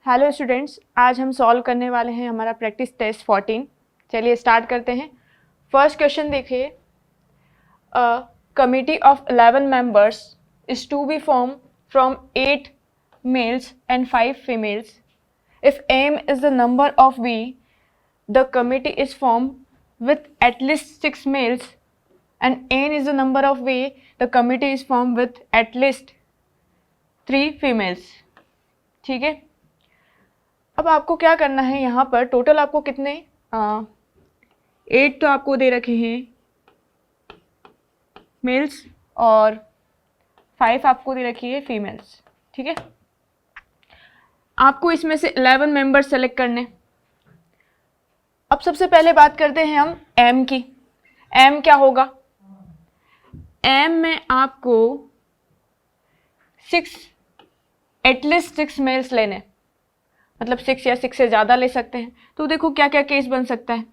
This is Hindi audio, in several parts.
हेलो स्टूडेंट्स, आज हम सॉल्व करने वाले हैं हमारा प्रैक्टिस टेस्ट 14। चलिए स्टार्ट करते हैं। फर्स्ट क्वेश्चन देखिए, a committee of 11 members is to be form from 8 males and 5 females. If M is the number of V, the committee is form with at least 6 males and n is the number of way the committee is formed with at least 3 females। ठीक है, अब आपको क्या करना है, यहाँ पर टोटल आपको कितने 8 तो आपको दे रखे हैं मेल्स और 5 आपको दे रखी है फीमेल्स। ठीक है, आपको इसमें से 11 मेंबर्स सेलेक्ट करने। अब सबसे पहले बात करते हैं हम m की। m क्या होगा, m में आपको 6 एटलीस्ट 6 मेल्स लेने, मतलब 6 या 6 से ज़्यादा ले सकते हैं। तो देखो क्या क्या केस बन सकता है,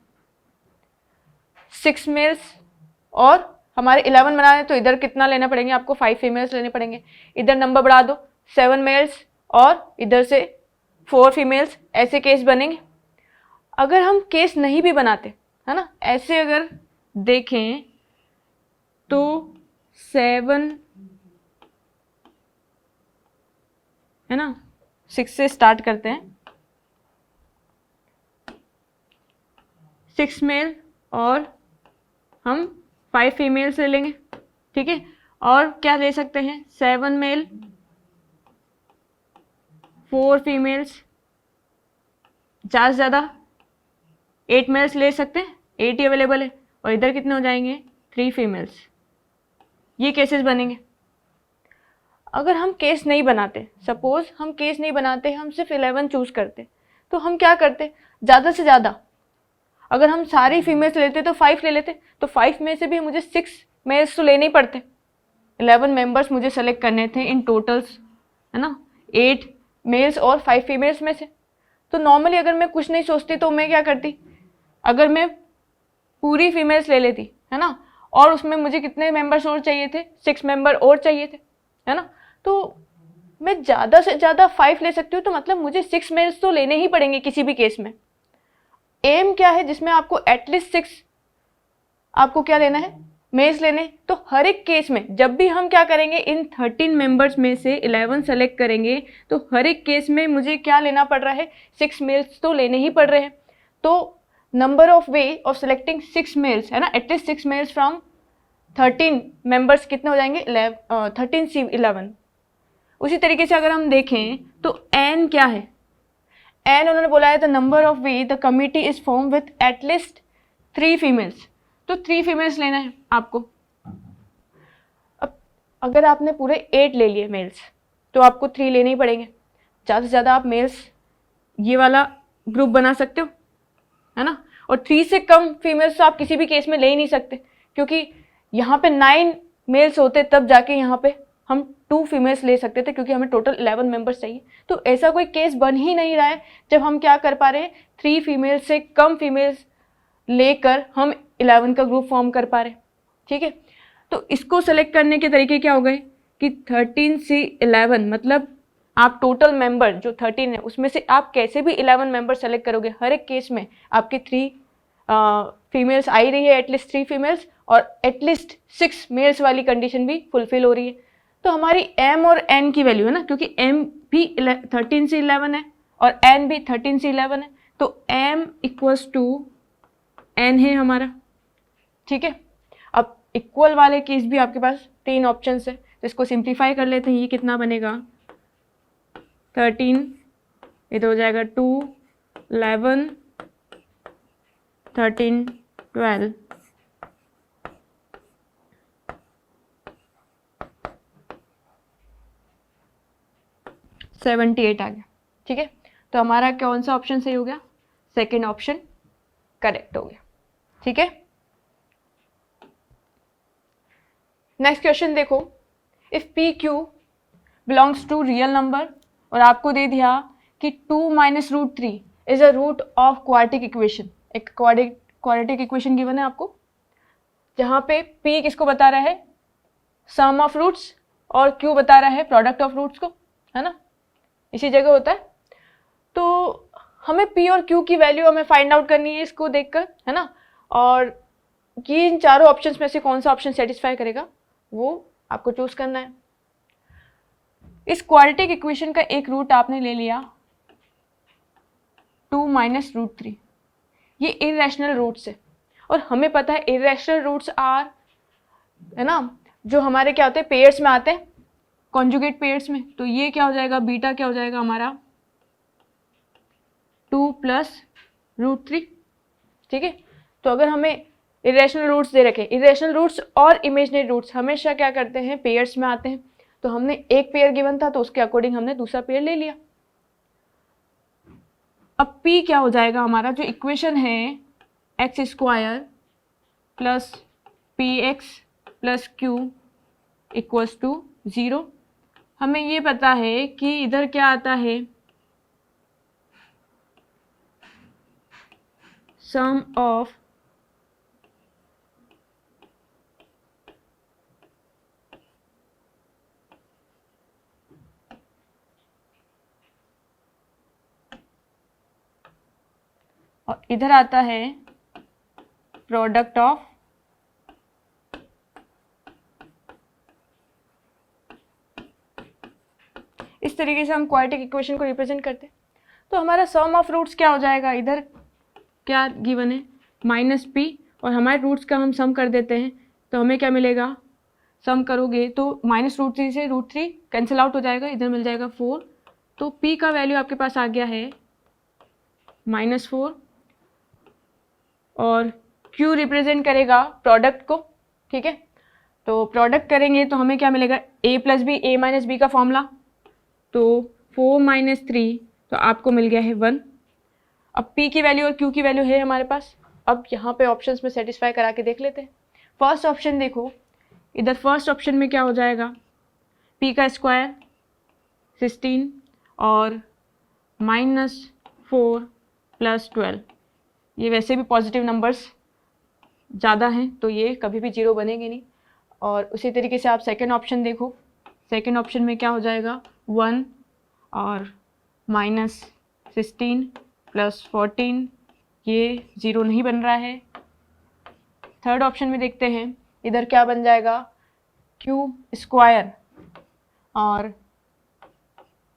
6 मेल्स और हमारे 11 बनाने, तो इधर कितना लेना पड़ेंगे आपको, 5 फीमेल्स लेने पड़ेंगे। इधर नंबर बढ़ा दो 7 मेल्स और इधर से 4 फीमेल्स, ऐसे केस बनेंगे। अगर हम केस नहीं भी बनाते, है ना, ऐसे अगर देखें तो 7 है ना, 6 से स्टार्ट करते हैं, 6 मेल और हम 5 फीमेल्स ले लेंगे। ठीक है, और क्या ले सकते हैं, 7 मेल 4 फीमेल्स, ज़्यादा से ज़्यादा 8 मेल्स ले सकते हैं, 8 ही अवेलेबल है। और इधर कितने हो जाएंगे, 3 फीमेल्स। ये केसेस बनेंगे। अगर हम केस नहीं बनाते, सपोज हम केस नहीं बनाते, हम सिर्फ 11 चूज करते, तो हम क्या करते, ज़्यादा से ज़्यादा अगर हम सारी फीमेल्स लेते तो 5 ले लेते, तो 5 में से भी मुझे 6 मेल्स तो लेने ही पड़ते। 11 मेंबर्स मुझे सेलेक्ट करने थे इन टोटल्स, है ना, 8 मेल्स और 5 फीमेल्स में से। तो नॉर्मली अगर मैं कुछ नहीं सोचती तो मैं क्या करती, अगर मैं पूरी फीमेल्स ले लेती, है ना, और उसमें मुझे कितने मेंबर्स और चाहिए थे, 6 मेंबर और चाहिए थे, है ना, तो मैं ज़्यादा से ज़्यादा 5 ले सकती हूँ। तो मतलब मुझे 6 मेल्स तो लेने ही पड़ेंगे किसी भी केस में। एम क्या है, जिसमें आपको एटलीस्ट 6 आपको क्या लेना है, मेल्स लेने। तो हर एक केस में जब भी हम क्या करेंगे, इन 13 मेंबर्स में से 11 सेलेक्ट करेंगे, तो हर एक केस में मुझे क्या लेना पड़ रहा है, 6 मेल्स तो लेने ही पड़ रहे हैं। तो number of way of selecting 6 males, है ना, एटलीस्ट 6 मेल्स फ्रॉम 13 मेंबर्स कितने हो जाएंगे, 13 से 11। उसी तरीके से अगर हम देखें तो एन क्या है, एन उन्होंने बोला है the number of way the committee is form with at least 3 females. तो 3 फीमेल्स लेना है आपको। अब अगर आपने पूरे 8 ले लिए मेल्स, तो आपको 3 लेने ही पड़ेंगे। ज़्यादा से ज़्यादा आप मेल्स ये वाला ग्रुप बना सकते हो, है ना, और 3 से कम फीमेल्स तो आप किसी भी केस में ले ही नहीं सकते, क्योंकि यहाँ पे 9 मेल्स होते तब जाके यहाँ पे हम 2 फीमेल्स ले सकते थे, क्योंकि हमें टोटल 11 मेंबर्स चाहिए। तो ऐसा कोई केस बन ही नहीं रहा है जब हम क्या कर पा रहे हैं, 3 फीमेल्स से कम फीमेल्स लेकर हम 11 का ग्रुप फॉर्म कर पा रहे। ठीक है, तो इसको सेलेक्ट करने के तरीके क्या हो गए कि 13 से 11, मतलब आप टोटल मेंबर जो 13 है उसमें से आप कैसे भी 11 मेंबर सेलेक्ट करोगे, हर एक केस में आपके 3 फीमेल्स आ ही रही है, एटलीस्ट 3 फीमेल्स, और एटलीस्ट 6 मेल्स वाली कंडीशन भी फुलफिल हो रही है। तो हमारी m और n की वैल्यू है ना, क्योंकि m भी 13 से 11 है और n भी 13 से 11 है, तो m इक्वल्स टू n है हमारा। ठीक है, अब इक्वल वाले केस भी आपके पास 3 ऑप्शंस है, तो इसको सिंप्लीफाई कर लेते हैं। ये कितना बनेगा, 13, इधर हो जाएगा 2, 11, 13, 12, 78 आ गया। ठीक है, तो हमारा कौन सा ऑप्शन सही हो गया, सेकेंड ऑप्शन करेक्ट हो गया। ठीक है, नेक्स्ट क्वेश्चन देखो, if p q belongs to real number और आपको दे दिया कि 2 minus root 3 is a root of quadratic equation. एक क्वाड्रेटिक इक्वेशन गिवन है आपको, जहाँ पे p किसको बता रहा है, सम ऑफ रूट्स, और q बता रहा है प्रोडक्ट ऑफ रूट्स को, है ना, इसी जगह होता है। हमें P और Q की वैल्यू हमें फाइंड आउट करनी है इसको देखकर, है ना। और ये इन चारों ऑप्शंस में से कौन सा ऑप्शन सेटिस्फाई करेगा वो आपको चूज करना है। इस क्वाड्रेटिक इक्वेशन का एक रूट आपने ले लिया 2 माइनस रूट 3, ये इरेशनल रूट्स है और हमें पता है इरेशनल रूट्स आर, है ना, जो हमारे क्या होते हैं पेयर्स में आते हैं, कॉन्जुगेट पेयर्स में। तो ये क्या हो जाएगा, बीटा क्या हो जाएगा हमारा 2 प्लस रूट 3, ठीक है। तो अगर हमें इरेशनल रूट्स दे रखे, इरेशनल रूट्स और इमेजिनरी रूट्स हमेशा क्या करते हैं पेयर्स में आते हैं, तो हमने एक पेयर गिवन था तो उसके अकॉर्डिंग हमने दूसरा पेयर ले लिया। अब P क्या हो जाएगा हमारा, जो इक्वेशन है x square plus p x plus q equals to 0। हमें ये पता है कि इधर क्या आता है सम ऑफ और इधर आता है प्रोडक्ट ऑफ इस तरीके से हम क्वाड्रेटिक इक्वेशन को रिप्रेजेंट करते हैं। तो हमारा सम ऑफ रूट्स क्या हो जाएगा, इधर क्या गिवन है माइनस पी और हमारे रूट्स का हम सम कर देते हैं तो हमें क्या मिलेगा, सम करोगे तो माइनस रूट 3 से रूट 3 कैंसिल आउट हो जाएगा, इधर मिल जाएगा 4। तो पी का वैल्यू आपके पास आ गया है -4 और क्यू रिप्रेजेंट करेगा प्रोडक्ट को, ठीक है। तो प्रोडक्ट करेंगे तो हमें क्या मिलेगा a plus b, a minus b का फॉर्मूला, तो 4 माइनस 3 तो आपको मिल गया है 1। अब p की वैल्यू और q की वैल्यू है हमारे पास। अब यहाँ पे ऑप्शंस में सेटिस्फाई करा के देख लेते हैं। फर्स्ट ऑप्शन देखो, इधर फर्स्ट ऑप्शन में क्या हो जाएगा p का स्क्वायर 16 और -4 प्लस 12, ये वैसे भी पॉजिटिव नंबर्स ज़्यादा हैं तो ये कभी भी 0 बनेंगे नहीं। और उसी तरीके से आप सेकेंड ऑप्शन देखो, सेकेंड ऑप्शन में क्या हो जाएगा 1 और -16 प्लस 14, ये 0 नहीं बन रहा है। थर्ड ऑप्शन में देखते हैं, इधर क्या बन जाएगा क्यू स्क्वायर और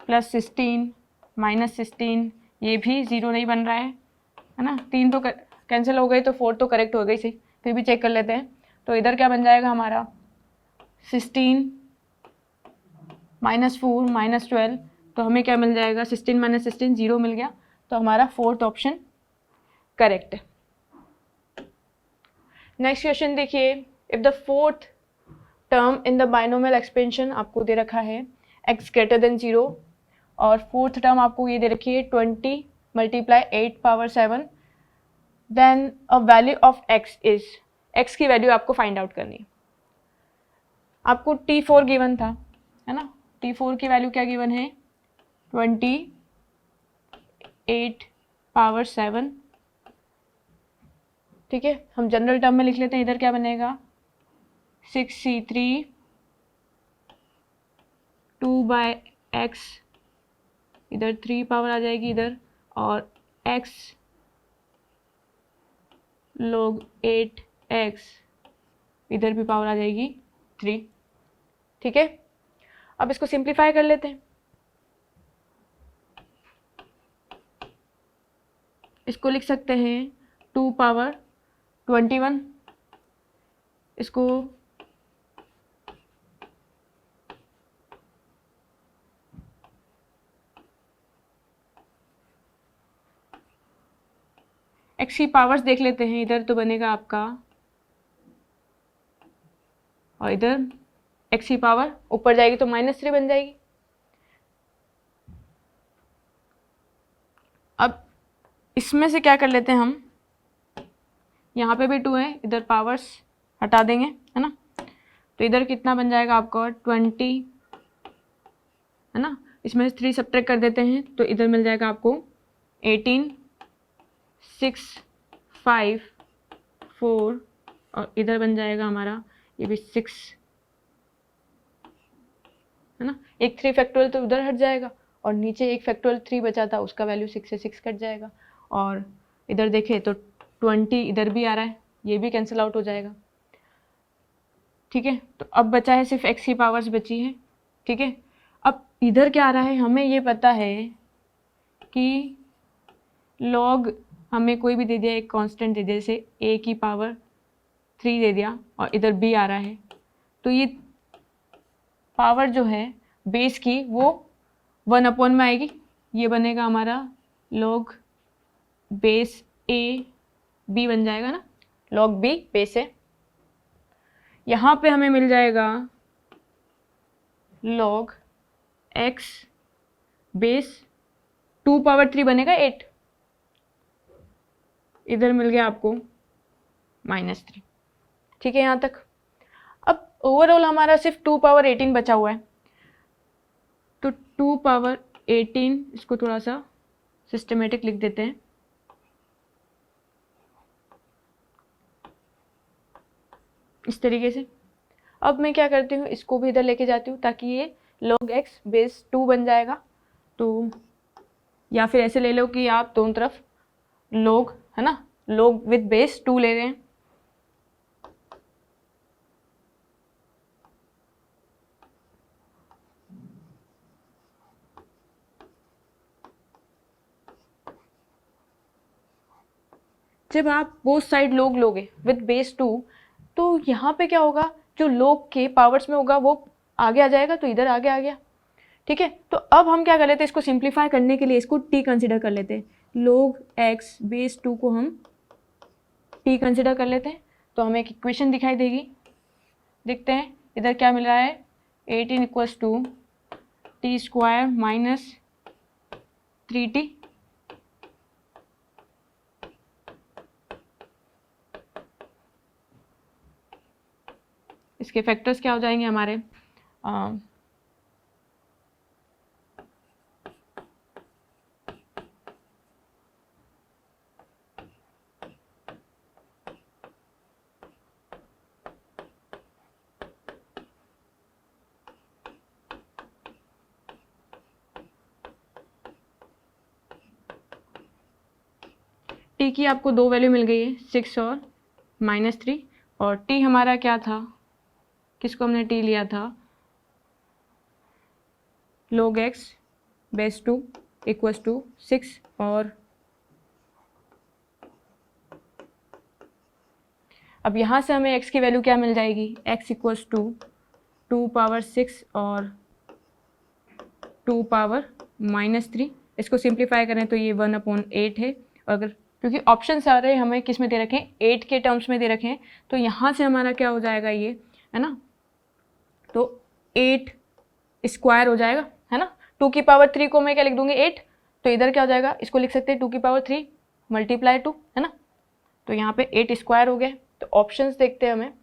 प्लस 16 -16, ये भी 0 नहीं बन रहा है ना। 3 तो कैंसिल हो गई तो 4 तो करेक्ट हो गई सही, फिर भी चेक कर लेते हैं। तो इधर क्या बन जाएगा हमारा 16 -4 -12, तो हमें क्या मिल जाएगा 16 - 16 0 मिल गया, तो हमारा फोर्थ ऑप्शन करेक्ट है। नेक्स्ट क्वेश्चन देखिए, if the fourth term in the binomial expansion आपको दे रखा है x ग्रेटर देन 0 और फोर्थ टर्म आपको ये दे रखी है 20 × 8 power 7, then a value of x is, x की वैल्यू आपको फाइंड आउट करनी है। आपको t4 गिवन था, है ना, t4 की वैल्यू क्या गिवन है 28 पावर 7, ठीक है। हम जनरल टर्म में लिख लेते हैं, इधर क्या बनेगा 6c3 2/x, इधर 3 पावर आ जाएगी इधर, और x log 8x, इधर भी पावर आ जाएगी 3, ठीक है। अब इसको सिंप्लीफाई कर लेते हैं, इसको लिख सकते हैं 2 पावर 21, इसको x की पावर्स देख लेते हैं, इधर तो बनेगा आपका, और इधर x की पावर ऊपर जाएगी तो -3 बन जाएगी। अब इसमें से क्या कर लेते हैं हम, यहाँ पे भी 2 है, इधर पावर्स हटा देंगे, है ना, तो इधर कितना बन जाएगा आपका 20, है ना, इसमें से 3 सब्ट्रैक्ट कर देते हैं तो इधर मिल जाएगा आपको 18, 6, 5, 4 और इधर बन जाएगा हमारा ये भी 6, है ना, एक 3 फैक्टोरियल तो उधर हट जाएगा और नीचे एक फैक्टोरियल 3 बचा था, उसका वैल्यू 6 से 6 कट जाएगा। और इधर देखें तो 20 इधर भी आ रहा है, ये भी कैंसिल आउट हो जाएगा। ठीक है, तो अब बचा है सिर्फ x की पावर्स बची है। ठीक है, अब इधर क्या आ रहा है, हमें ये पता है कि log हमें कोई भी दे दिया, एक कांस्टेंट दे दिया, जैसे a की पावर 3 दे दिया और इधर b आ रहा है, तो ये पावर जो है बेस की वो 1 अपॉन में आएगी। ये बनेगा हमारा log बेस a b बन जाएगा ना, log b बेस है। यहाँ पे हमें मिल जाएगा log x बेस 2 पावर 3 बनेगा 8, इधर मिल गया आपको -3। ठीक है यहाँ तक। अब ओवरऑल हमारा सिर्फ 2 पावर 18 बचा हुआ है, तो 2 पावर 18 इसको थोड़ा सा सिस्टमेटिक लिख देते हैं। इस तरीके से। अब मैं क्या करती हूँ, इसको भी इधर लेके जाती हूँ ताकि ये log x बेस 2 बन जाएगा। तो या फिर ऐसे ले लो कि आप दोनों तरफ log, है ना, log विद बेस 2 ले रहे हैं। जब आप बोथ साइड log लोगे विद बेस 2, तो यहाँ पे क्या होगा, जो log के पावर्स में होगा वो आगे आ जाएगा, तो इधर आगे आ गया। ठीक है, तो अब हम क्या कर लेते हैं, इसको सिंप्लीफाई करने के लिए इसको t कंसिडर कर लेते हैं। log x बेस 2 को हम t कंसिडर कर लेते हैं, तो हमें एक इक्वेशन दिखाई देगी। देखते हैं इधर क्या मिल रहा है, 18 equals to t square minus 3t। इसके फैक्टर्स क्या हो जाएंगे हमारे, t की आपको दो वैल्यू मिल गई है, 6 और -3। और t हमारा क्या था, किसको हमने t लिया था, log x base 2 equals to 6। और अब यहाँ से हमें x की वैल्यू क्या मिल जाएगी, x इक्वल्स टू 2 पावर 6 और 2 पावर -3। इसको सिंप्लीफाई करें तो ये 1/8 है। अगर क्योंकि ऑप्शन सारे हमें किस में दे रखे हैं, 8 के टर्म्स में दे रखे हैं, तो यहाँ से हमारा क्या हो जाएगा, ये है ना, तो 8 स्क्वायर हो जाएगा, है ना। 2 की पावर 3 को मैं क्या लिख दूंगी, 8, तो इधर क्या हो जाएगा, इसको लिख सकते हैं 2 की पावर 3 मल्टीप्लाई 2, है ना, तो यहाँ पे 8 स्क्वायर हो गया। तो ऑप्शंस देखते हैं हमें,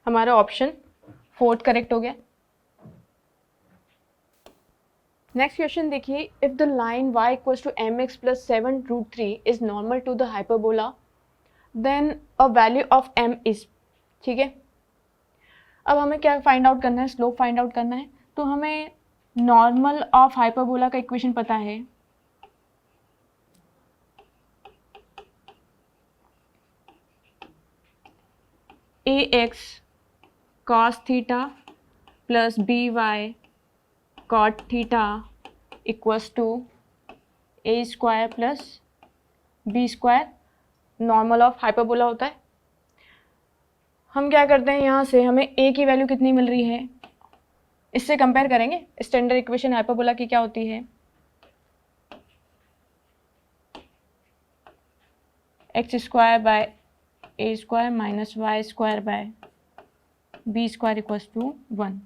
हमारा ऑप्शन 4th करेक्ट हो गया। नेक्स्ट क्वेश्चन देखिए, if the line y equals to mx plus 7√3 is normal to the hyperbola then a value of m is. ठीक है, अब हमें क्या फाइंड आउट करना है, स्लोप फाइंड आउट करना है। तो हमें नॉर्मल ऑफ हाइपरबोला का इक्वेशन पता है, ax cos theta plus by cot theta equals to a square plus b square, normal of hyperbola होता है। हम क्या करते हैं, यहाँ से हमें a की वैल्यू कितनी मिल रही है, इससे कंपेयर करेंगे। स्टैंडर्ड इक्वेशन हाइपरबोला की क्या होती है, x square by a square minus y square by b square equals to 1।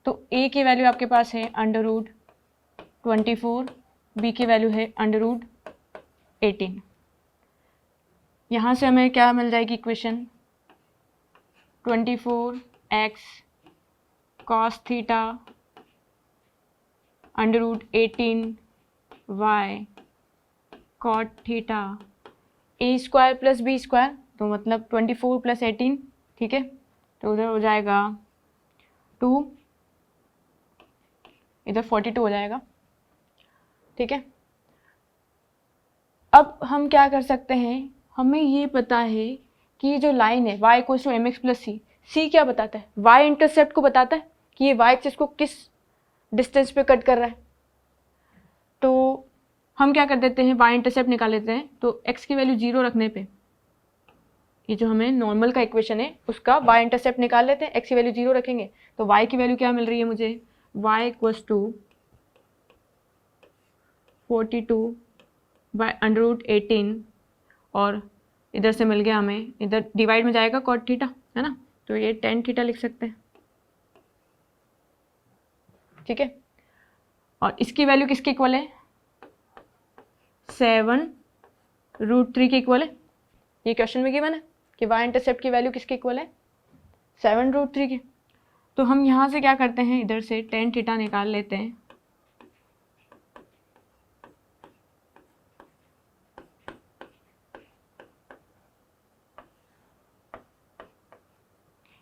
तो a की वैल्यू आपके पास है √24, b की वैल्यू है √18। यहाँ से हमें क्या मिल जाएगी equation, 24x cos theta √18y cot theta a square plus b square, तो मतलब 24 प्लस 18। ठीक है, तो उधर हो जाएगा 2 इधर 42 हो जाएगा, ठीक है। अब हम क्या कर सकते हैं, हमें ये पता है कि ये जो लाइन है y equals to M X plus C क्या बताता है, y इंटरसेप्ट को बताता है कि ये y एक्सिस को किस डिस्टेंस पे कट कर रहा है। तो हम क्या कर देते हैं, y इंटरसेप्ट निकाल लेते हैं। तो x की वैल्यू 0 रखने पे ये जो हमें नॉर्मल का इक्वेशन है उसका y इंटरसेप्ट निकाल लेते हैं। x की वैल्यू 0 रखेंगे तो y की वैल्यू क्या मिल रही है मुझे, y इक्वल्स टू 42/√18 और इधर से मिल गया हमें, इधर डिवाइड में जाएगा cot थीटा, है ना, तो ये tan थीटा लिख सकते हैं, ठीक है। और इसकी वैल्यू किसके इक्वल है, 7√3 के इक्वल है। ये क्वेश्चन में गिवन है कि y इंटरसेप्ट की वैल्यू किसके इक्वल है, 7√3 के। तो हम यहाँ से क्या करते हैं, इधर से tan थीटा निकाल लेते हैं।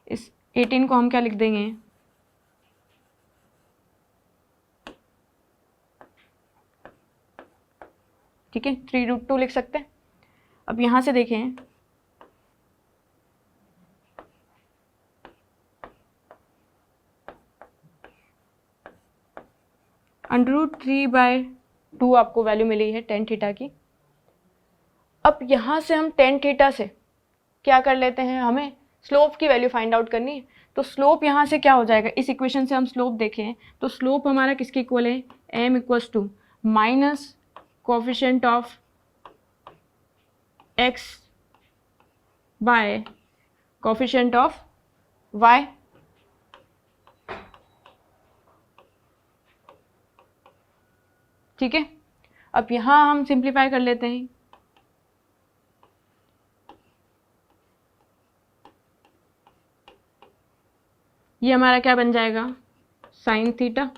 इस 18 को हम क्या लिख देंगे, ठीक है, 3√2 लिख सकते हैं। अब यहाँ से देखें, √3/2 आपको वैल्यू मिली है tan थीटा की। अब यहाँ से हम tan थीटा से क्या कर लेते हैं, हमें स्लोप की वैल्यू फाइंड आउट करनी है। तो स्लोप यहाँ से क्या हो जाएगा, इस इक्वेशन से हम स्लोप देखें तो स्लोप हमारा किसके इक्वल है, m equals to minus coefficient of x by coefficient of y, ठीक है। अब यहाँ हम सिंप्लीफाई कर लेते हैं, ये हमारा क्या बन जाएगा, साइन थीटा।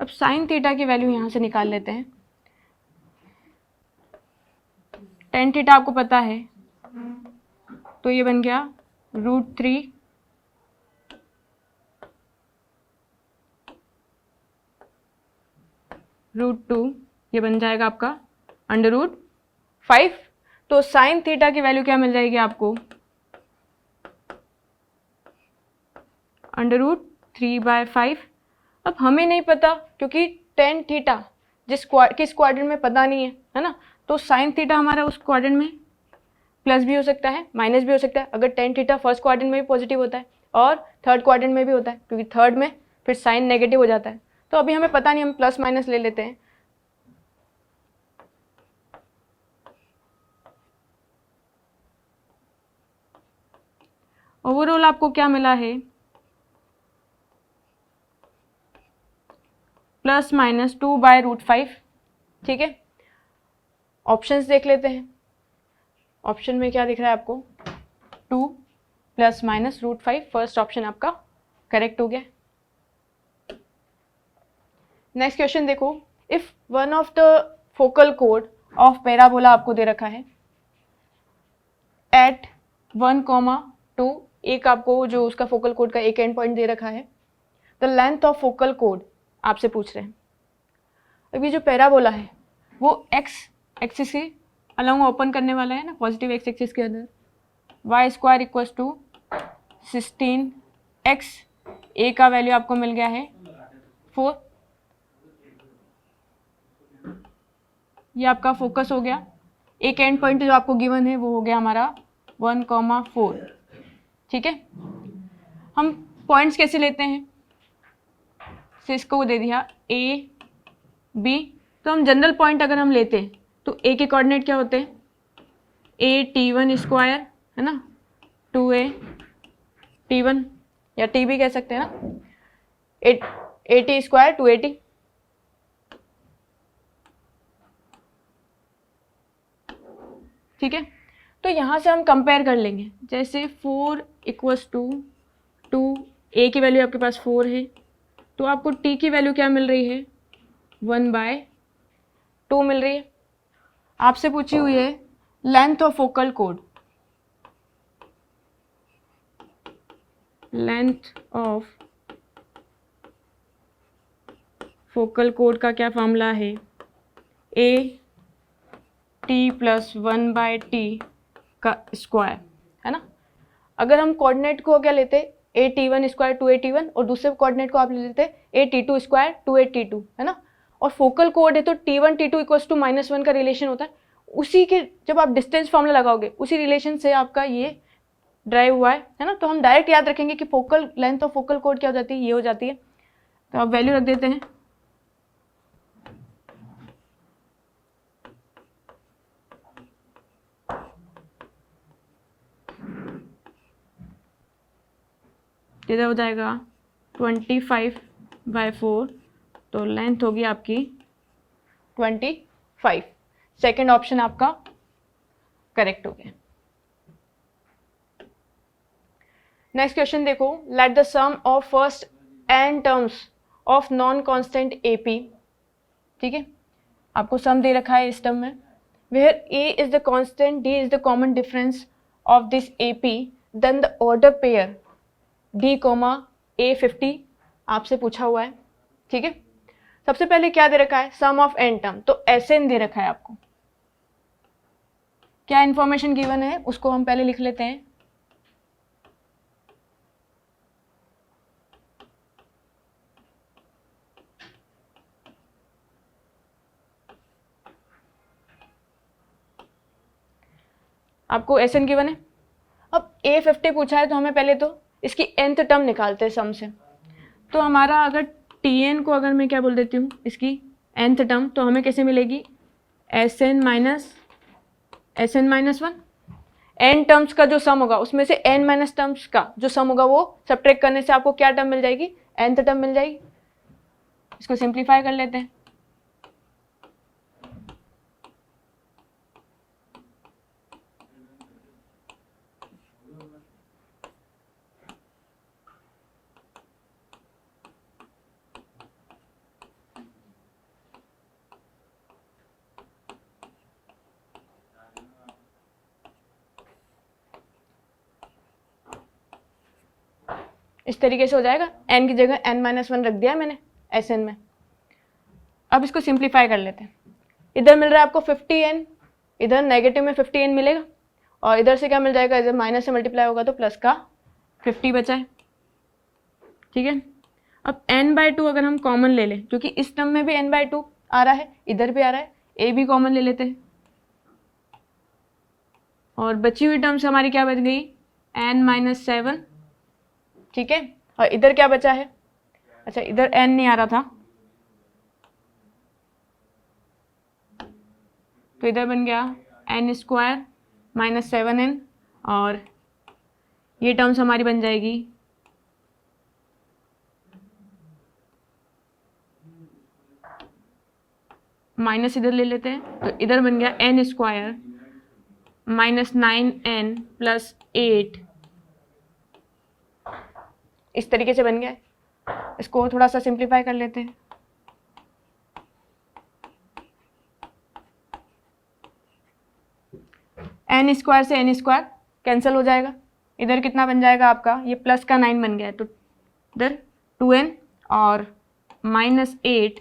अब साइन थीटा की वैल्यू यहाँ से निकाल लेते हैं। tan थीटा आपको पता है, तो ये बन गया √3 √2, ये बन जाएगा आपका √5। तो साइन थीटा की वैल्यू क्या मिल जाएगी आपको, √3/5। अब हमें नहीं पता क्योंकि tan थीटा किस क्वाड्रेंट में पता नहीं है ना, तो साइन थीटा हमारा उस क्वाड्रेंट में प्लस भी हो सकता है माइनस भी हो सकता है। अगर tan थीटा फर्स्ट क्वाड्रेंट में भी पॉजिटिव होता है और थर्ड क्वाड्रेंट में भी होता है, क्योंकि थर्ड में फिर साइन नेगेटिव हो जाता है। तो अभी हमें पता नहीं, हम प्लस माइनस ले लेते हैं। ओवरऑल आपको क्या मिला है, +-2/√5, ठीक है। ऑप्शंस देख लेते हैं, ऑप्शन में क्या दिख रहा है आपको, 2 ± √5, फर्स्ट ऑप्शन आपका करेक्ट हो गया। नेक्स्ट क्वेश्चन देखो, if one of the focal code of parabola आपको दे रखा है एट 1,2, एक आपको जो उसका फोकल कोड का एक एंड पॉइंट दे रखा है, the length of focal code आपसे पूछ रहे हैं। अब ये जो पैराबोला है वो x एक्सिस से अलॉन्ग ओपन करने वाला है ना, पॉजिटिव x एक्सिस के अंदर, y² = 16x, a का वैल्यू आपको मिल गया है 4, ये आपका फोकस हो गया। एक एंड पॉइंट जो आपको गिवन है वो हो गया हमारा 1,4, ठीक है। हम पॉइंट्स कैसे लेते हैं, से इसको दे दिया a b, तो हम जनरल पॉइंट अगर हम लेते हैं तो a के कोऑर्डिनेट क्या होते हैं, a_t1² है ना, 2a t1 या t भी कह सकते हैं ना, at² 2at, ठीक है। तो यहाँ से हम कंपेयर कर लेंगे, जैसे 4 = 2, a की वैल्यू आपके पास 4 है, तो आपको t की वैल्यू क्या मिल रही है, 1/2 मिल रही है। आपसे पूछी हुई है length of focal code, length of focal code का क्या फॉर्मूला है, ए टी प्लस 1/t का स्क्वायर, है ना। अगर हम कोऑर्डिनेट को क्या लेते, A T one square 2a t1, और दूसरे कोऑर्डिनेट को आप ले लेते A T to square 2a t2, है ना। और फोकल कोड है तो t1 t2 इक्वल्स टू -1 का रिलेशन होता है, उसी के जब आप डिस्टेंस फॉर्मूला लगाओगे उसी रिलेशन से आपका ये ड्राइव हुआ है ना। तो हम डायरेक्ट याद रखेंगे कि focal length of focal code क्या हो जाती है, ये हो जाती है। तो आप वैल्यू रख देते हैं, इधर हो जाएगा 25/4, तो लेंथ होगी आपकी 25। सेकेंड ऑप्शन आपका करेक्ट हो गया। नेक्स्ट क्वेश्चन देखो, let the sum of first n terms of non constant AP, ठीक है, आपको सम दे रखा है इस टर्म में, where A is the constant, D is the common difference of this AP, then the order pair D, A50 आपसे पूछा हुआ है, ठीक है। सबसे पहले क्या दे रखा है, सम ऑफ n टर्म, तो Sn दे रखा है आपको। क्या इंफॉर्मेशन गिवन है उसको हम पहले लिख लेते हैं। आपको Sn गिवन है, अब A50 पूछा है तो हमें पहले तो इसकी nth टर्म निकालते हैं सम से। तो हमारा अगर Tn को अगर मैं क्या बोल देती हूँ इसकी nth टर्म, तो हमें कैसे मिलेगी, Sn माइनस 1। n टर्म्स का जो सम होगा उसमें से n माइनस टर्म्स का जो सम होगा वो सब्ट्रैक्ट करने से आपको क्या टर्म मिल जाएगी, nth टर्म मिल जाएगी। इसको सिंप्लीफाई कर लेते हैं, इस तरीके से हो जाएगा। n की जगह n-1 रख दिया है मैंने Sn में। अब इसको सिंप्लीफाई कर लेते हैं, इधर मिल रहा है आपको 50n, इधर नेगेटिव में 50n मिलेगा, और इधर से क्या मिल जाएगा, इधर माइनस से मल्टीप्लाई होगा तो प्लस का 50 बचा है, ठीक है। अब n/2 अगर हम कॉमन ले लें, क्योंकि इस टर्म में भी n/2 आ रहा है, इधर भी आ रहा है, a भी कॉमन ले लेते हैं, और बची हुई टर्म्स हमारी क्या बच गई, n-7, ठीक है। और इधर क्या बचा है, अच्छा इधर n नहीं आ रहा था, तो इधर बन गया n² - 7n, और ये टर्म्स हमारी बन जाएगी माइनस, इधर ले लेते हैं, तो इधर बन गया n² - 9n + 8, इस तरीके से बन गया। इसको थोड़ा सा सिंप्लीफाई कर लेते हैं, n² से n² कैंसिल हो जाएगा, इधर कितना बन जाएगा आपका, ये प्लस का 9 बन गया है, तो इधर 2n और -8,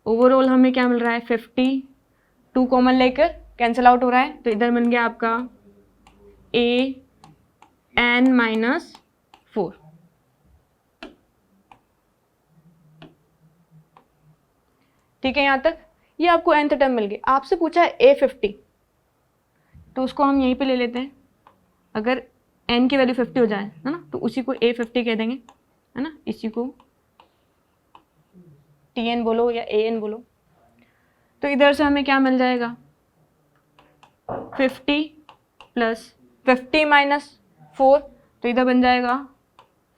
ओवरऑल हमें क्या मिल रहा है 50, 2 कॉमन लेकर कैंसिल आउट हो रहा है, तो इधर बन गया आपका an-4, ठीक है। यहाँ तक ये आपको nth टर्म मिल गई। आपसे पूछा है A50, तो उसको हम यहीं पे ले लेते हैं, अगर n की वैल्यू 50 हो जाए, है ना, तो उसी को A50 कह देंगे, है ना, इसी को Tn बोलो या An बोलो। तो इधर से हमें क्या मिल जाएगा, 50 + 50 - 4, तो इधर बन जाएगा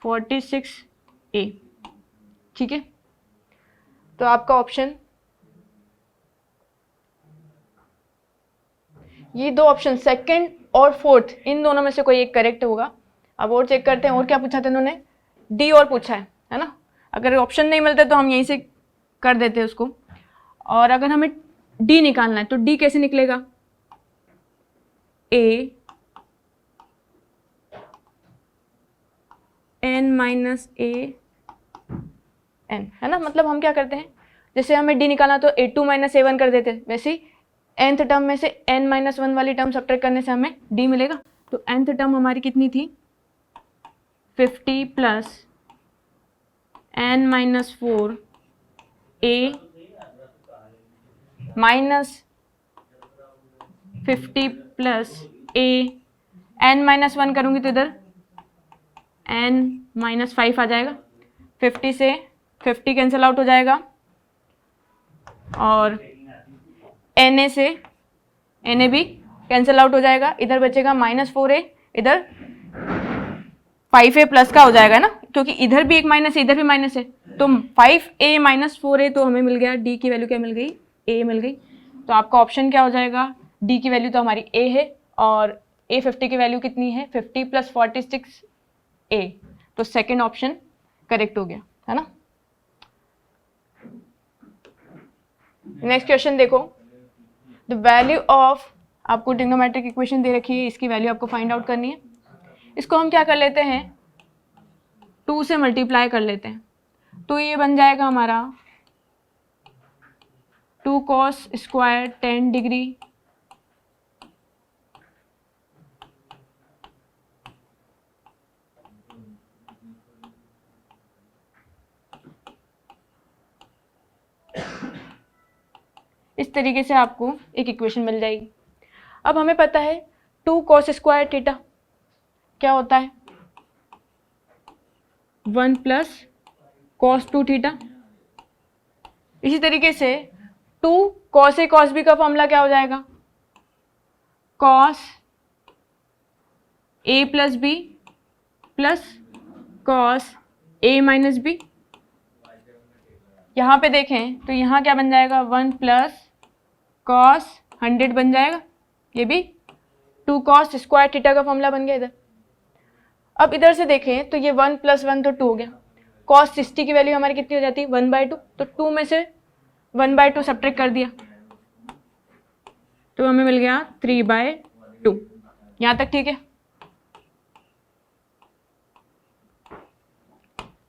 46a, ठीक है। तो आपका ऑप्शन, ये दो ऑप्शन सेकंड और फोर्थ, इन दोनों में से कोई एक करेक्ट होगा। अब और चेक करते हैं, और क्या पूछा था इन्होंने, डी और पूछा है ना। अगर ऑप्शन नहीं मिलते तो हम यहीं से कर देते हैं उसको, और अगर हमें डी निकालना है तो डी कैसे निकलेगा, A n minus a n, है ना। मतलब हम क्या करते हैं, जैसे हमें डी निकालना तो a2 माइनस a1 कर देते, वैसे ही nth टर्म में से n माइनस 1 वाली टर्म सब्ट्रैक्ट करने से हमें d मिलेगा। तो nth टर्म हमारी कितनी थी, 50 plus n minus 4 a minus 50 plus a, n minus 1 करूँगी तो इधर n माइनस 5 आ जाएगा, 50 से 50 कैंसिल आउट हो जाएगा, और na से na भी कैंसिल आउट हो जाएगा, इधर बचेगा -4a, इधर 5a प्लस का हो जाएगा ना, क्योंकि इधर भी एक माइनस है इधर भी माइनस है, तो 5a माइनस 4a, तो हमें मिल गया d की वैल्यू क्या मिल गई, a मिल गई। तो आपका ऑप्शन क्या हो जाएगा, d की वैल्यू तो हमारी a है, और a 50 की वैल्यू कितनी है, 50 प्लस 46a, तो सेकेंड ऑप्शन करेक्ट हो गया, है ना। नेक्स्ट क्वेश्चन देखो, द वैल्यू ऑफ, आपको ट्रिग्नोमेट्रिक इक्वेशन दे रखी है, इसकी वैल्यू आपको फाइंड आउट करनी है। इसको हम क्या कर लेते हैं, 2 से मल्टीप्लाई कर लेते हैं, तो ये बन जाएगा हमारा 2 cos स्क्वायर 10 डिग्री इस तरीके से आपको एक इक्वेशन मिल जाएगी। अब हमें पता है 2 cos स्क्वायर थीटा क्या होता है, 1 प्लस cos 2 थीटा। इसी तरीके से 2 cos a cos b का फॉर्मूला क्या हो जाएगा, cos a plus b plus cos a minus b. यहाँ पे देखें तो यहाँ क्या बन जाएगा, 1 प्लस cos 100 बन जाएगा, ये भी 2 cos स्क्वायर थीटा का फॉर्मूला बन गया इधर। अब इधर से देखें तो ये 1 प्लस 1 तो 2 हो गया, cos 60 की वैल्यू हमारी कितनी हो जाती है, 1/2, तो 2 में से 1/2 सब्ट्रैक्ट कर दिया, तो हमें मिल गया 3/2। यहाँ तक ठीक है।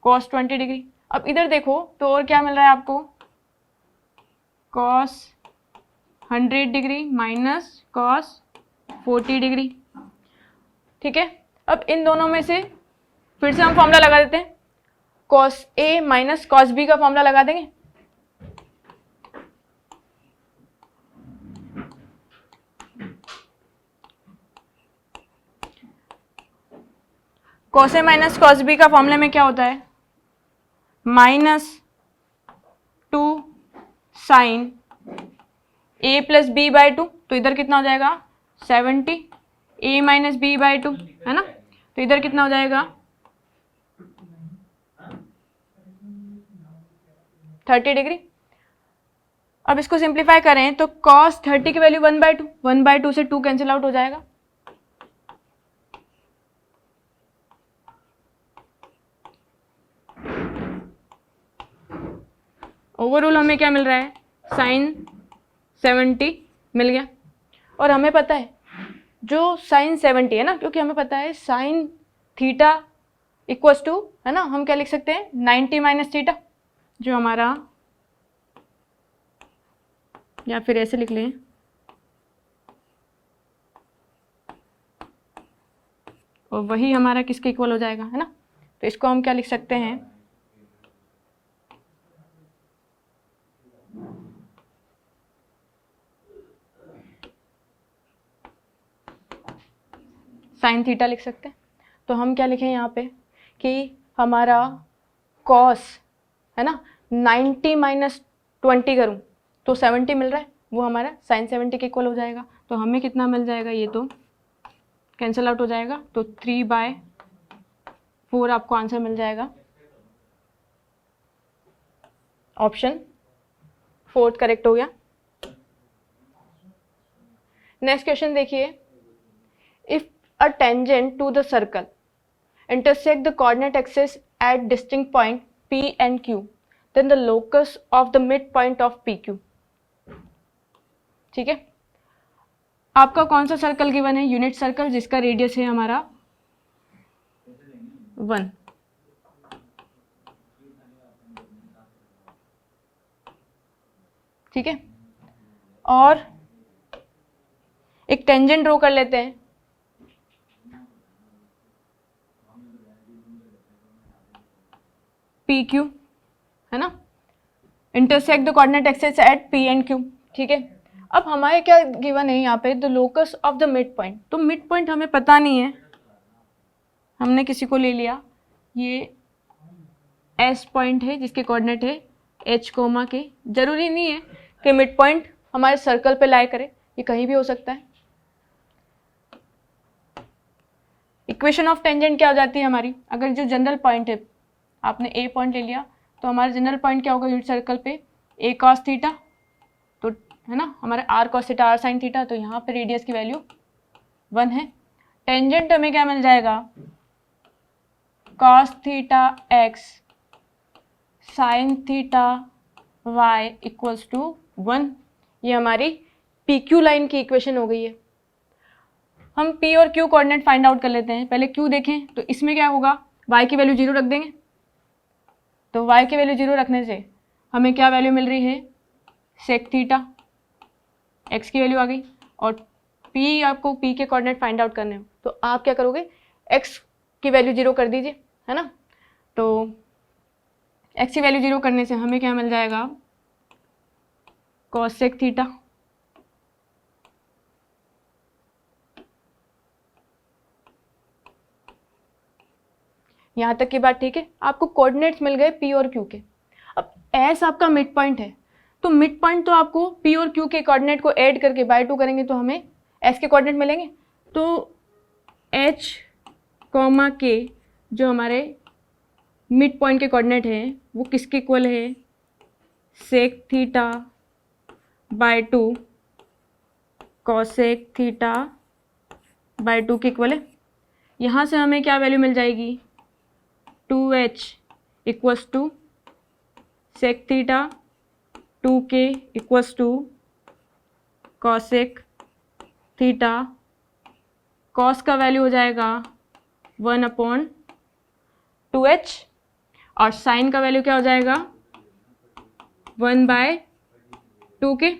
cos 20 डिग्री, अब इधर देखो तो और क्या मिल रहा है आपको, cos 100 degree minus cos 40 degree, ठीक है। अब इन दोनों में से फिर से हम फॉर्मूला लगा देते हैं, cos a माइनस cos b का फॉर्मूला लगा देंगे। cos a माइनस cos b का फॉर्मूले में क्या होता है, -2 sine a plus b by 2, तो इधर कितना हो जाएगा 70 a माइनस बी बाई 2, है ना। तो इधर कितना हो जाएगा 30 डिग्री। अब इसको सिंप्लीफाई करें तो cos 30 की वैल्यू 1/2, 1/2 से 2 कैंसिल आउट हो जाएगा, ओवरऑल हमें क्या मिल रहा है, साइन 70 मिल गया। और हमें पता है जो साइन 70 है ना, क्योंकि हमें पता है साइन थीटा इक्वल्स टू, है ना, हम क्या लिख सकते हैं 90 माइनस थीटा, जो हमारा, या फिर ऐसे लिख लें, और वही हमारा किसके इक्वल हो जाएगा, है ना। तो इसको हम क्या लिख सकते हैं, साइन थीटा लिख सकते हैं। तो हम क्या लिखें यहाँ पे कि हमारा कॉस, है ना, 90 माइनस 20 करूँ तो 70 मिल रहा है, वो हमारा साइन 70 के इक्वल हो जाएगा। तो हमें कितना मिल जाएगा, ये तो कैंसिल आउट हो जाएगा, तो 3/4 आपको आंसर मिल जाएगा। ऑप्शन 4 करेक्ट हो गया। नेक्स्ट क्वेश्चन देखिए, if a tangent to the circle intersect the coordinate axis at distinct point P and Q, then the locus of the midpoint of PQ। ठीक है, आपका कौन सा सर्कल गिवन है, यूनिट सर्कल जिसका रेडियस है हमारा 1, ठीक है, और एक टेंजेंट ड्रॉ कर लेते हैं। पी क्यू है ना, intersect the coordinate axis at P and Q. ठीक है, अब हमारे क्या गिवन है यहाँ पे, the locus of the mid point. तो मिड पॉइंट हमें पता नहीं है, हमने किसी को ले लिया, ये एस पॉइंट है जिसके कोऑर्डिनेट है एच कोमा के। जरूरी नहीं है कि मिड पॉइंट हमारे सर्कल पे लाई करे, ये कहीं भी हो सकता है। इक्वेशन ऑफ टेंजेंट क्या हो जाती है हमारी, अगर जो जनरल पॉइंट है, आपने ए पॉइंट ले लिया, तो हमारा जनरल पॉइंट क्या होगा यूनिट सर्कल पे, ए कॉस थीटा, तो है ना हमारे r cos theta r sine theta, तो यहाँ पे रेडियस की वैल्यू 1 है। टेंजेंट हमें क्या मिल जाएगा, cos theta x sine theta y equals to 1। ये हमारी पी क्यू लाइन की इक्वेशन हो गई है। हम पी और क्यू कोऑर्डिनेट फाइंड आउट कर लेते हैं। पहले क्यू देखें, तो इसमें क्या होगा, वाई की वैल्यू 0 रख देंगे, तो वाई की वैल्यू 0 रखने से हमें क्या वैल्यू मिल रही है, सेक थीटा, एक्स की वैल्यू आ गई। और पी, आपको पी के कोऑर्डिनेट फाइंड आउट करने हो, तो आप क्या करोगे, एक्स की वैल्यू 0 कर दीजिए, है ना। तो एक्स की वैल्यू 0 करने से हमें क्या मिल जाएगा, कॉस सेक थीटा, यहाँ तक की बात ठीक है। आपको कोऑर्डिनेट्स मिल गए पी और क्यू के। अब एस आपका मिड पॉइंट है, तो मिड पॉइंट तो आपको पी और क्यू के कोऑर्डिनेट को ऐड करके बाय 2 करेंगे तो हमें एस के कोऑर्डिनेट मिलेंगे। तो एच कॉमा के जो हमारे मिड पॉइंट के कोऑर्डिनेट हैं वो किसके इक्वल है, sec theta by 2 cosec theta by 2 के इक्वल है। यहाँ से हमें क्या वैल्यू मिल जाएगी, 2h equals to sec theta 2k equals to cosec theta, cos का वैल्यू हो जाएगा 1/2h, और साइन का वैल्यू क्या हो जाएगा 1/2k।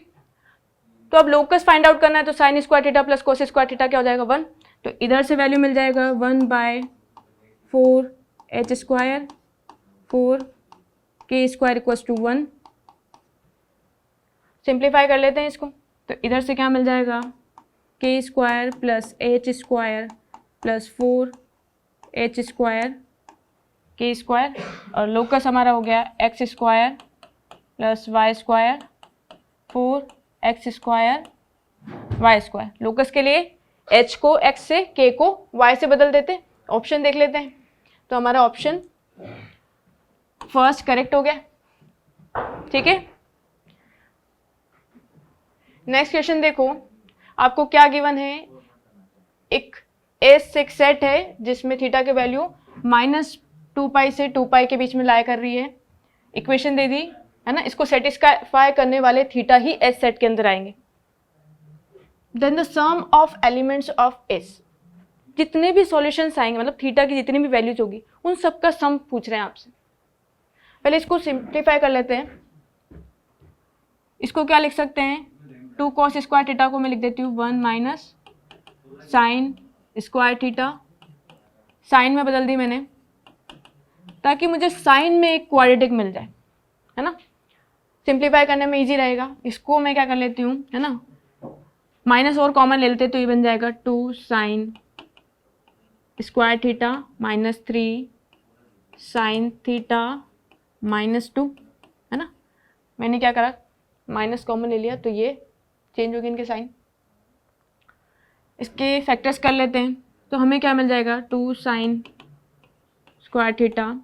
तो अब लोकस फाइंड आउट करना है, तो sign square theta plus cos square theta क्या हो जाएगा 1, तो इधर से वैल्यू मिल जाएगा 1/4h square 4k square equals to 1। Simplify कर लेते हैं इसको, तो इधर से क्या मिल जाएगा, k square plus h square plus 4h square k square, और लोकस हमारा हो गया x square plus y square 4x square y square. Locus के लिए h को x से, k को y से बदल देते हैं। ऑप्शन देख लेते हैं, तो हमारा ऑप्शन फर्स्ट करेक्ट हो गया। ठीक है, नेक्स्ट क्वेश्चन देखो, आपको क्या गिवन है, एक एस एक सेट है जिसमें थीटा के वैल्यू -2π से 2π के बीच में लाई कर रही है। इक्वेशन दे दी है ना, इसको सेटिस्फाई करने वाले थीटा ही एस सेट के अंदर आएंगे। Then the sum of elements of S, जितने भी सॉल्यूशंस आएंगे, मतलब थीटा की जितनी भी वैल्यूज होगी उन सब का सम पूछ रहे हैं आपसे। पहले इसको सिंप्लीफाई कर लेते हैं। इसको क्या लिख सकते हैं, 2 cos स्क्वायर थीटा को मैं लिख देती हूँ 1 minus sine square theta, sine में बदल दी मैंने ताकि मुझे साइन में एक क्वाड्रेटिक मिल जाए, है ना, सिंप्लीफाई करने में इजी रहेगा। इसको मैं क्या कर लेती हूँ, है ना, माइनस और कॉमन ले लेते तो ये बन जाएगा 2 sign square theta minus 3 sine theta minus 2, है ना। मैंने क्या करा, माइनस कॉमन ले लिया तो ये चेंज हो गया इनके साइन। इसके फैक्टर्स कर लेते हैं, तो हमें क्या मिल जाएगा, 2 साइन स्क्वायर थीटा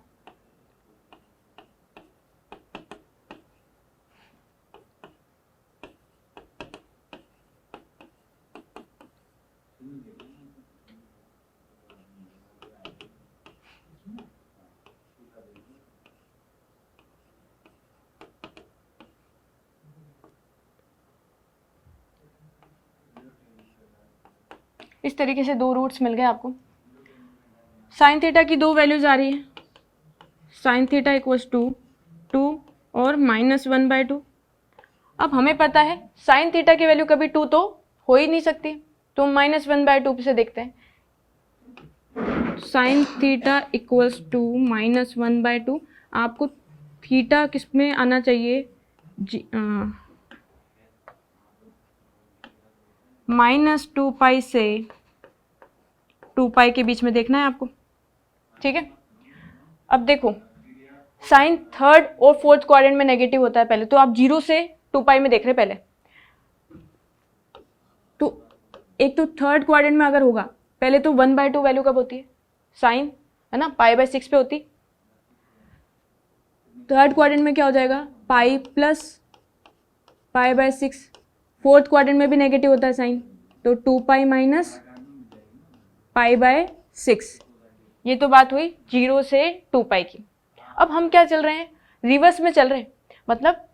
इस तरीके से 2 रूट्स मिल गए आपको। साइन थीटा की 2 वैल्यूज आ रही है, साइन थीटा इक्वल्स टू 2 और -1/2, अब हमें पता है साइन थीटा की वैल्यू कभी 2 तो हो ही नहीं सकती, तो -1/2 से देखते हैं। Sine theta equals to -1/2। आपको थीटा किस में आना चाहिए, -2π से 2π के बीच में देखना है आपको, ठीक है। अब देखो साइन थर्ड और फोर्थ क्वाड्रेंट में नेगेटिव होता है पहले, तो आप 0 से 2π में देख रहे पहले, तो एक तो थर्ड क्वाड्रेंट में अगर होगा पहले तो 1/2 वैल्यू कब होती है, साइन है ना π/6 पे होती। थर्ड क्वाड्रेंट में क्या हो जाएगा, पाई प्लस π/6। फोर्थ क्वाड्रेंट में भी नेगेटिव होता है साइन, तो 2π माइनस π/6। ये तो बात हुई 0 से 2π की। अब हम क्या चल रहे हैं, रिवर्स में चल रहे हैं, मतलब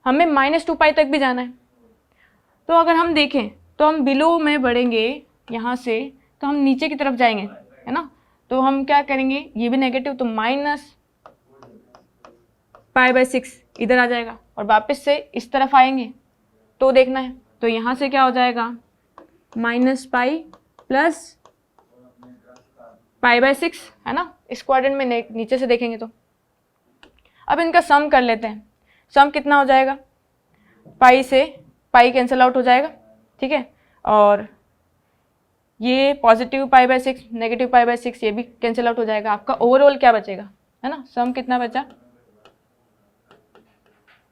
हमें -2π तक भी जाना है। तो अगर हम देखें तो हम बिलो में बढ़ेंगे यहाँ से, तो हम नीचे की तरफ जाएंगे, है ना। तो हम क्या करेंगे, ये भी नेगेटिव, तो -π/6 इधर आ जाएगा, और वापस से इस तरफ आएंगे तो देखना है, तो यहाँ से क्या हो जाएगा, -π प्लस π/6, है ना। इस क्वाड्रेंट में नीचे से देखेंगे तो अब इनका सम कर लेते हैं। सम कितना हो जाएगा, पाई से पाई कैंसिल आउट हो जाएगा, ठीक है, और ये पॉजिटिव π/6 नेगेटिव π/6 ये भी कैंसिल आउट हो जाएगा। आपका ओवरऑल क्या बचेगा, है ना, सम कितना बचा,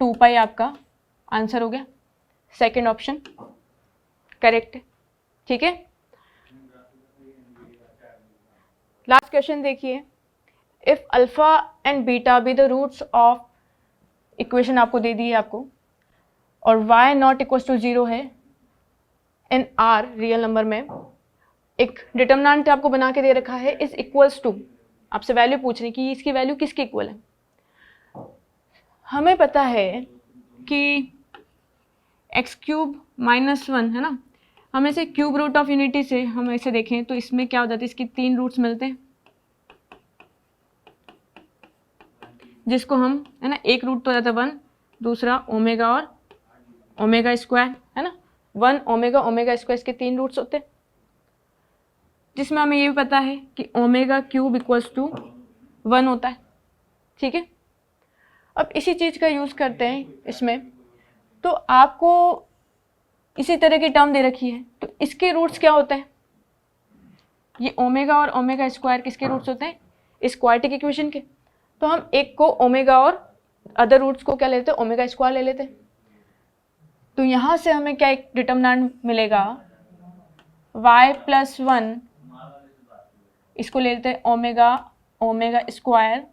2π आपका आंसर हो गया। सेकेंड ऑप्शन करेक्ट है, ठीक है। लास्ट क्वेश्चन देखिए, if alpha and beta be the roots of, equation आपको दे दी है आपको, और y नॉट इक्वल टू 0 है इन आर रियल नंबर में, एक डिटर्मिनेंट आपको बना के दे रखा है इज इक्वल्स टू, आपसे वैल्यू पूछ रही कि इसकी वैल्यू किसके इक्वल है। हमें पता है कि x³ -1 है ना, हम ऐसे क्यूब रूट ऑफ यूनिटी से हम ऐसे देखें तो इसमें क्या हो जाता है, इसकी 3 रूट्स मिलते हैं, जिसको हम, है ना, एक रूट तो हो जाता है 1, दूसरा ओमेगा और ओमेगा स्क्वायर, है ना, 1 ओमेगा ओमेगा स्क्वायर, इसके 3 रूट्स होते हैं, जिसमें हमें ये भी पता है कि ओमेगा क्यूब इक्वल्स टू 1 होता है, ठीक है। अब इसी चीज़ का यूज़ करते हैं इसमें, तो आपको इसी तरह की टर्म दे रखी है, तो इसके रूट्स क्या होते हैं, ये ओमेगा और ओमेगा स्क्वायर किसके रूट्स होते हैं, इस क्वाड्रेटिक इक्वेशन के। तो हम एक को ओमेगा और अदर रूट्स को क्या लेते हैं, ओमेगा स्क्वायर ले लेते हैं। तो यहाँ से हमें क्या एक डिटर्मिनेंट मिलेगा, y+1, इसको ले लेते हैं ओमेगा ओमेगा स्क्वायर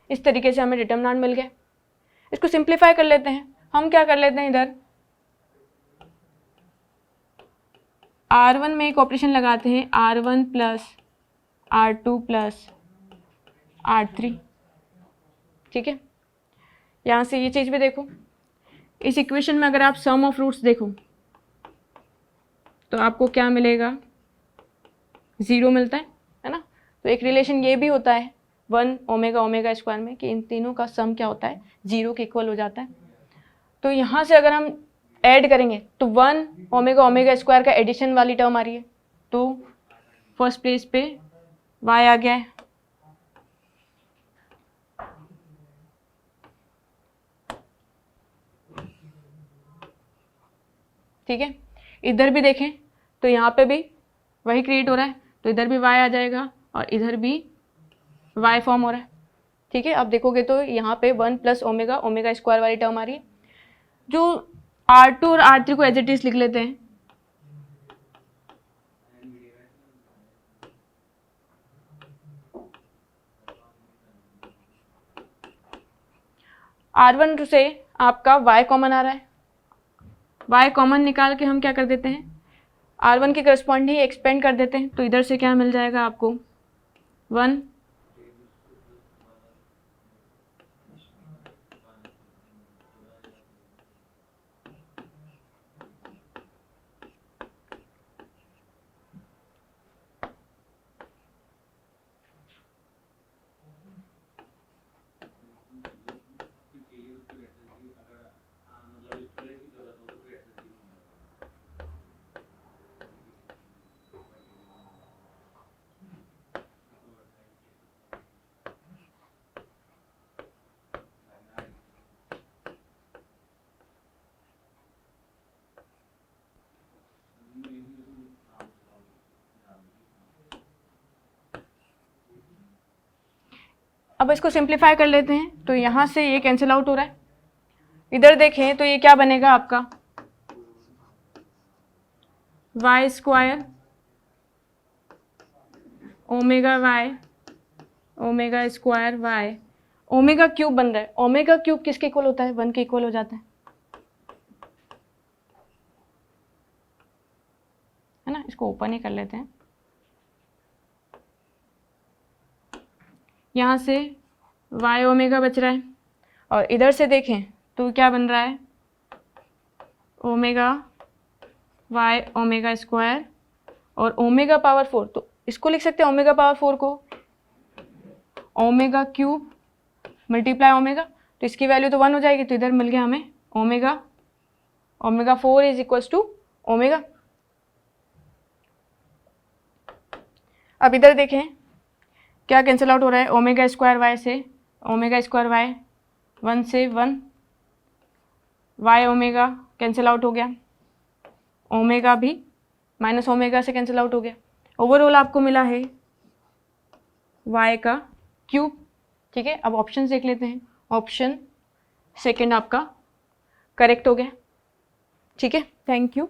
इस तरीके से हमें डिटर्मिनेंट मिल गया। इसको सिंप्लीफाई कर लेते हैं, हम क्या कर लेते हैं, इधर R1 में एक ऑपरेशन लगाते हैं, R1 + R2 + R3, ठीक है। यहाँ से ये चीज़ भी देखो, इस इक्वेशन में अगर आप सम ऑफ रूट्स देखो तो आपको क्या मिलेगा, 0 मिलता है ना। तो एक रिलेशन ये भी होता है 1 ओमेगा ओमेगा स्क्वायर में कि इन तीनों का सम क्या होता है, 0 के इक्वल हो जाता है। तो यहाँ से अगर हम ऐड करेंगे तो 1 ओमेगा ओमेगा स्क्वायर का एडिशन वाली टर्म आ रही है, तो फर्स्ट प्लेस पे y आ गया है, ठीक है। इधर भी देखें तो यहाँ पे भी वही क्रिएट हो रहा है, तो इधर भी y आ जाएगा और इधर भी y फॉर्म हो रहा है, ठीक है। अब देखोगे तो यहाँ पे 1 + ओमेगा ओमेगा स्क्वायर वाली टर्म आ रही है। जो R2 और R3 को एज इट इज लिख लेते हैं, R1 से आपका y कॉमन आ रहा है, y कॉमन निकाल के हम क्या कर देते हैं, R1 के करस्पॉन्डिंग एक्सपेंड कर देते हैं, तो इधर से क्या मिल जाएगा आपको 1 + अब इसको सिंप्लीफाई कर लेते हैं, तो यहाँ से ये कैंसिल आउट हो रहा है, इधर देखें तो ये क्या बनेगा आपका y square omega y omega square y, omega cube बन रहा है। ओमेगा क्यूब किसके इक्वल होता है? 1 के इक्वल हो जाता है ना। इसको ओपन ही कर लेते हैं, यहाँ से वाई ओमेगा बच रहा है, और इधर से देखें तो क्या बन रहा है ओमेगा वाई ओमेगा स्क्वायर और ओमेगा पावर 4, तो इसको लिख सकते हैं ओमेगा पावर 4 को ओमेगा क्यूब मल्टीप्लाई ओमेगा, तो इसकी वैल्यू तो 1 हो जाएगी, तो इधर मिल गया हमें omega omega 4 is equals to omega. अब इधर देखें क्या कैंसिल आउट हो रहा है, ओमेगा स्क्वायर वाई से ओमेगा स्क्वायर वाई, 1 से 1 वाई ओमेगा कैंसिल आउट हो गया, ओमेगा भी माइनस ओमेगा से कैंसिल आउट हो गया। ओवरऑल आपको मिला है वाई का क्यूब। ठीक है, अब ऑप्शन देख लेते हैं, ऑप्शन सेकंड आपका करेक्ट हो गया। ठीक है, थैंक यू।